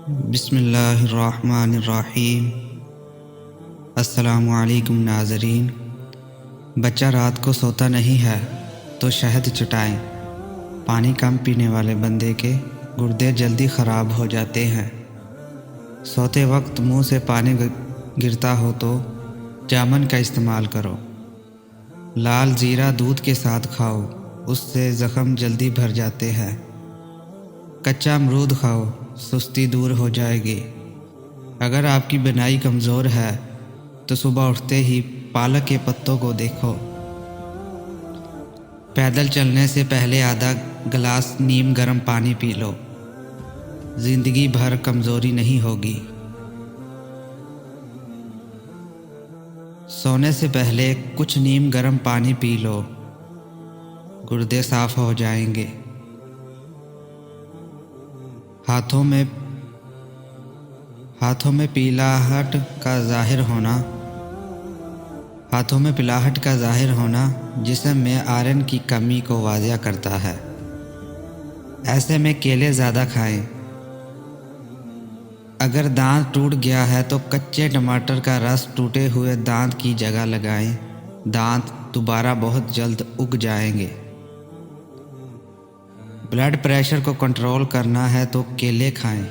بسم اللہ الرحمن الرحیم۔ السلام علیکم ناظرین۔ بچہ رات کو سوتا نہیں ہے تو شہد چٹائیں۔ پانی کم پینے والے بندے کے گردے جلدی خراب ہو جاتے ہیں۔ سوتے وقت منہ سے پانی گرتا ہو تو جامن کا استعمال کرو۔ لال زیرہ دودھ کے ساتھ کھاؤ، اس سے زخم جلدی بھر جاتے ہیں۔ کچا امرود کھاؤ، سستی دور ہو جائے گی۔ اگر آپ کی بینائی کمزور ہے تو صبح اٹھتے ہی پالک کے پتوں کو دیکھو۔ پیدل چلنے سے پہلے آدھا گلاس نیم گرم پانی پی لو، زندگی بھر کمزوری نہیں ہوگی۔ سونے سے پہلے کچھ نیم گرم پانی پی لو، گردے صاف ہو جائیں گے۔ ہاتھوں میں پیلاہٹ کا ظاہر ہونا جسم میں آئرن کی کمی کو واضح کرتا ہے۔ ایسے میں کیلے زیادہ کھائیں۔ اگر دانت ٹوٹ گیا ہے تو کچے ٹماٹر کا رس ٹوٹے ہوئے دانت کی جگہ لگائیں، دانت دوبارہ بہت جلد اگ جائیں گے۔ بلڈ پریشر کو کنٹرول کرنا ہے تو کیلے کھائیں۔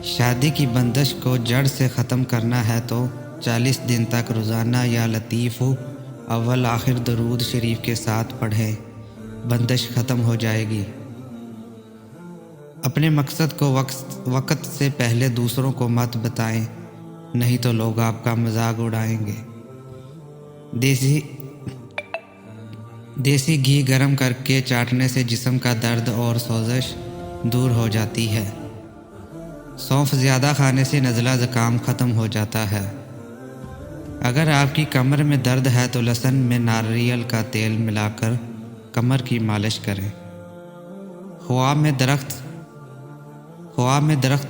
شادی کی بندش کو جڑ سے ختم کرنا ہے تو 40 دن تک روزانہ یا لطیف اول آخر درود شریف کے ساتھ پڑھیں، بندش ختم ہو جائے گی۔ اپنے مقصد کو وقت سے پہلے دوسروں کو مت بتائیں، نہیں تو لوگ آپ کا مذاق اڑائیں گے۔ دیسی گھی گرم کر کے چاٹنے سے جسم کا درد اور سوزش دور ہو جاتی ہے۔ سونف زیادہ کھانے سے نزلہ زکام ختم ہو جاتا ہے۔ اگر آپ کی کمر میں درد ہے تو لہسن میں ناریل کا تیل ملا کر کمر کی مالش کریں۔ خواب میں درخت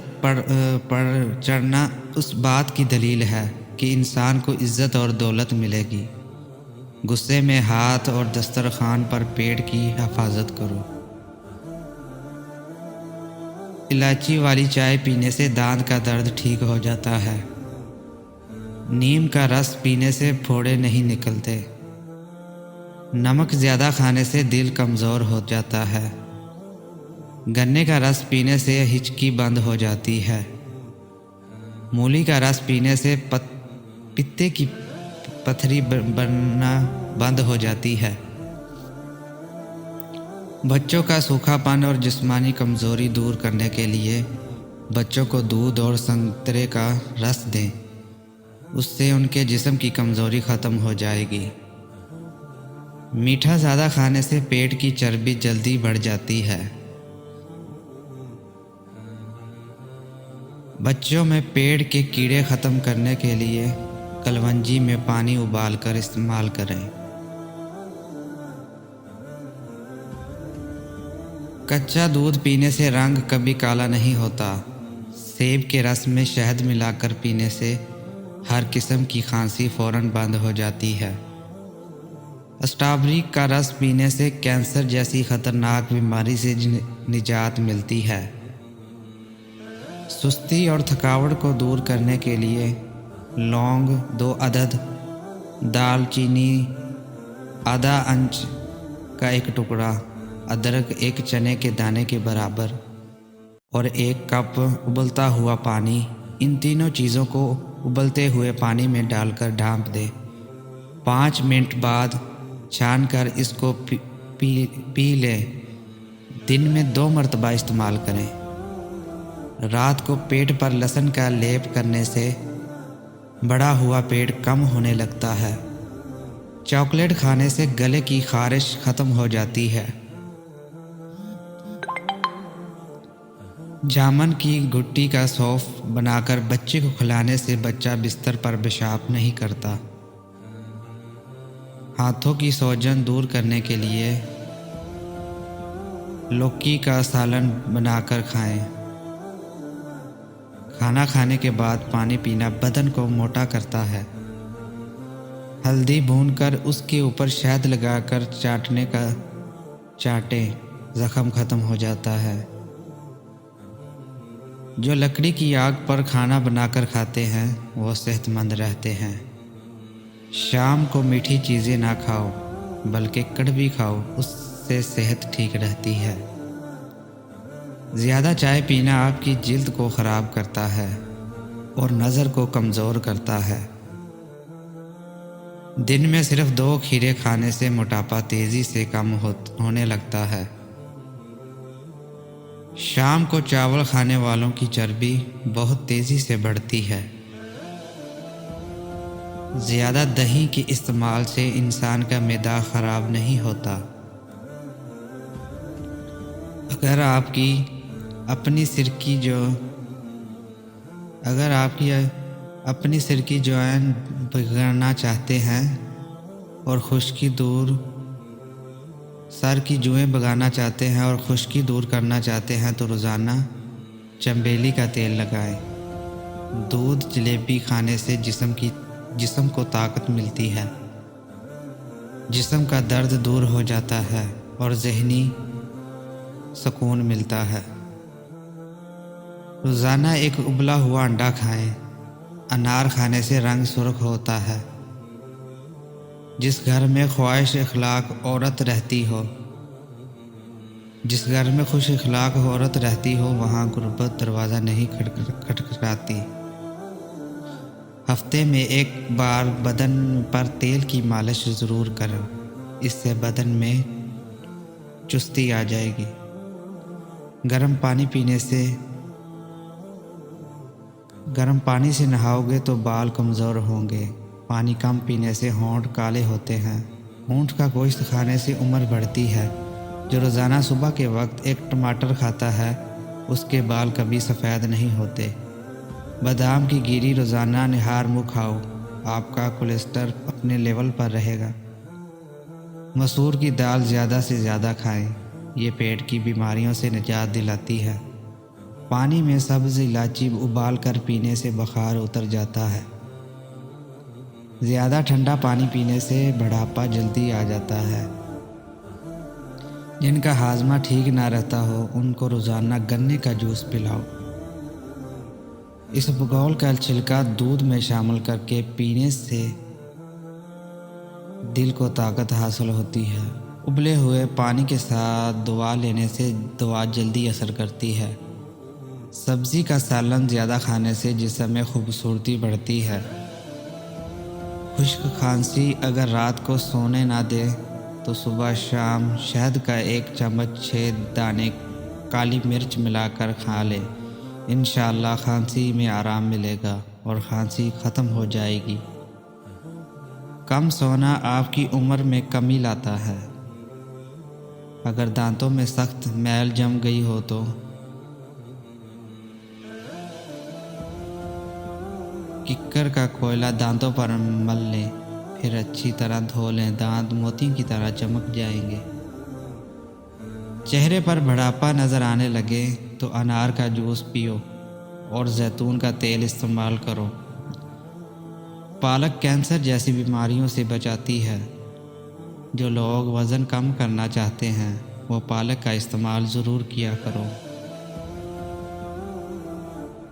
پر چڑھنا اس بات کی دلیل ہے کہ انسان کو عزت اور دولت ملے گی۔ غصے میں ہاتھ اور دسترخوان پر پیٹ کی حفاظت کرو۔ الائچی والی چائے پینے سے دانت کا درد ٹھیک ہو جاتا ہے۔ نیم کا رس پینے سے پھوڑے نہیں نکلتے۔ نمک زیادہ کھانے سے دل کمزور ہو جاتا ہے۔ گنے کا رس پینے سے ہچکی بند ہو جاتی ہے۔ مولی کا رس پینے سے پتے کی پتھری بننا بند ہو جاتی ہے۔ بچوں کا سوکھا پن اور جسمانی کمزوری دور کرنے کے لیے بچوں کو دودھ اور سنترے کا رس دیں، اس سے ان کے جسم کی کمزوری ختم ہو جائے گی۔ میٹھا زیادہ کھانے سے پیٹ کی چربی جلدی بڑھ جاتی ہے۔ بچوں میں پیٹ کے کیڑے ختم کرنے کے لیے کلونجی میں پانی ابال کر استعمال کریں۔ کچا دودھ پینے سے رنگ کبھی کالا نہیں ہوتا۔ سیب کے رس میں شہد ملا کر پینے سے ہر قسم کی کھانسی فوراً بند ہو جاتی ہے۔ اسٹرابیری کا رس پینے سے کینسر جیسی خطرناک بیماری سے نجات ملتی ہے۔ سستی اور تھکاوٹ کو دور کرنے کے لیے لونگ 2 عدد، دال چینی آدھا انچ کا 1 ٹکڑا، ادرک 1 چنے کے دانے کے برابر اور 1 کپ ابلتا ہوا پانی، ان تینوں چیزوں کو ابلتے ہوئے پانی میں ڈال کر ڈھانپ دیں۔ 5 منٹ بعد چھان کر اس کو پی لیں۔ دن میں 2 مرتبہ استعمال کریں۔ رات کو پیٹ پر لہسن کا لیپ کرنے سے بڑا ہوا پیٹ کم ہونے لگتا ہے۔ چاکلیٹ کھانے سے گلے کی خارش ختم ہو جاتی ہے۔ جامن کی گٹی کا سوف بنا کر بچے کو کھلانے سے بچہ بستر پر پیشاب نہیں کرتا۔ ہاتھوں کی سوجن دور کرنے کے لیے لوکی کا سالن بنا کر کھائیں۔ کھانا کھانے کے بعد پانی پینا بدن کو موٹا کرتا ہے۔ ہلدی بھون کر اس کے اوپر شہد لگا کر چاٹیں، زخم ختم ہو جاتا ہے۔ جو لکڑی کی آگ پر کھانا بنا کر کھاتے ہیں وہ صحت مند رہتے ہیں۔ شام کو میٹھی چیزیں نہ کھاؤ بلکہ کڑوی کھاؤ، اس سے صحت ٹھیک رہتی ہے۔ زیادہ چائے پینا آپ کی جلد کو خراب کرتا ہے اور نظر کو کمزور کرتا ہے۔ دن میں صرف 2 کھیرے کھانے سے موٹاپا تیزی سے کم ہونے لگتا ہے۔ شام کو چاول کھانے والوں کی چربی بہت تیزی سے بڑھتی ہے۔ زیادہ دہی کے استعمال سے انسان کا معدہ خراب نہیں ہوتا۔ اگر آپ کی اپنی سر کی جوائن بگاڑنا چاہتے ہیں اور خشکی دور کرنا چاہتے ہیں تو روزانہ چنبیلی کا تیل لگائیں۔ دودھ جلیبی کھانے سے جسم کو طاقت ملتی ہے، جسم کا درد دور ہو جاتا ہے اور ذہنی سکون ملتا ہے۔ روزانہ ایک ابلا ہوا انڈا کھائیں۔ انار کھانے سے رنگ سرخ ہوتا ہے۔ جس گھر میں خوش اخلاق عورت رہتی ہو وہاں غربت دروازہ نہیں کھٹکھٹاتی۔ ہفتے میں ایک بار بدن پر تیل کی مالش ضرور کریں، اس سے بدن میں چستی آ جائے گی۔ گرم پانی سے نہاؤ گے تو بال کمزور ہوں گے۔ پانی کم پینے سے ہونٹ کالے ہوتے ہیں۔ اونٹ کا گوشت کھانے سے عمر بڑھتی ہے۔ جو روزانہ صبح کے وقت ایک ٹماٹر کھاتا ہے اس کے بال کبھی سفید نہیں ہوتے۔ بادام کی گیری روزانہ نہار منہ کھاؤ، آپ کا کولیسٹرول اپنے لیول پر رہے گا۔ مسور کی دال زیادہ سے زیادہ کھائیں، یہ پیٹ کی بیماریوں سے نجات دلاتی ہے۔ پانی میں سبز الائچی ابال کر پینے سے بخار اتر جاتا ہے۔ زیادہ ٹھنڈا پانی پینے سے بڑھاپا جلدی آ جاتا ہے۔ جن کا ہاضمہ ٹھیک نہ رہتا ہو ان کو روزانہ گنے کا جوس پلاؤ۔ اس بگول کا چھلکا دودھ میں شامل کر کے پینے سے دل کو طاقت حاصل ہوتی ہے۔ ابلے ہوئے پانی کے ساتھ دوا لینے سے دوا جلدی اثر کرتی ہے۔ سبزی کا سالن زیادہ کھانے سے جسم میں خوبصورتی بڑھتی ہے۔ خشک کھانسی اگر رات کو سونے نہ دے تو صبح شام شہد کا 1 چمچ 6 دانے کالی مرچ ملا کر کھا لے، انشاءاللہ کھانسی میں آرام ملے گا اور کھانسی ختم ہو جائے گی۔ کم سونا آپ کی عمر میں کمی لاتا ہے۔ اگر دانتوں میں سخت میل جم گئی ہو تو ککر کا کوئلہ دانتوں پر مل لیں، پھر اچھی طرح دھو لیں، دانت موتی کی طرح چمک جائیں گے۔ چہرے پر بڑھاپا نظر آنے لگے تو انار کا جوس پیو اور زیتون کا تیل استعمال کرو۔ پالک کینسر جیسی بیماریوں سے بچاتی ہے۔ جو لوگ وزن کم کرنا چاہتے ہیں وہ پالک کا استعمال ضرور کیا کرو۔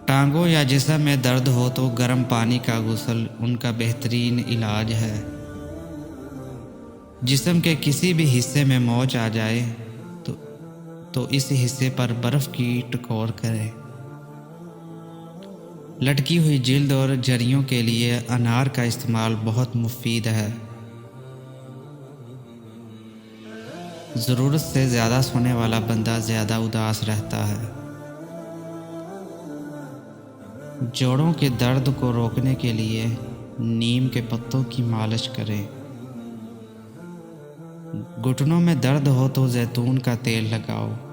ٹانگوں یا جسم میں درد ہو تو گرم پانی کا غسل ان کا بہترین علاج ہے۔ جسم کے کسی بھی حصے میں موچ آ جائے تو اس حصے پر برف کی ٹکور کریں۔ لٹکی ہوئی جلد اور جھریوں کے لیے انار کا استعمال بہت مفید ہے۔ ضرورت سے زیادہ سونے والا بندہ زیادہ اداس رہتا ہے۔ جوڑوں کے درد کو روکنے کے لیے نیم کے پتوں کی مالش کریں۔ گھٹنوں میں درد ہو تو زیتون کا تیل لگاؤ۔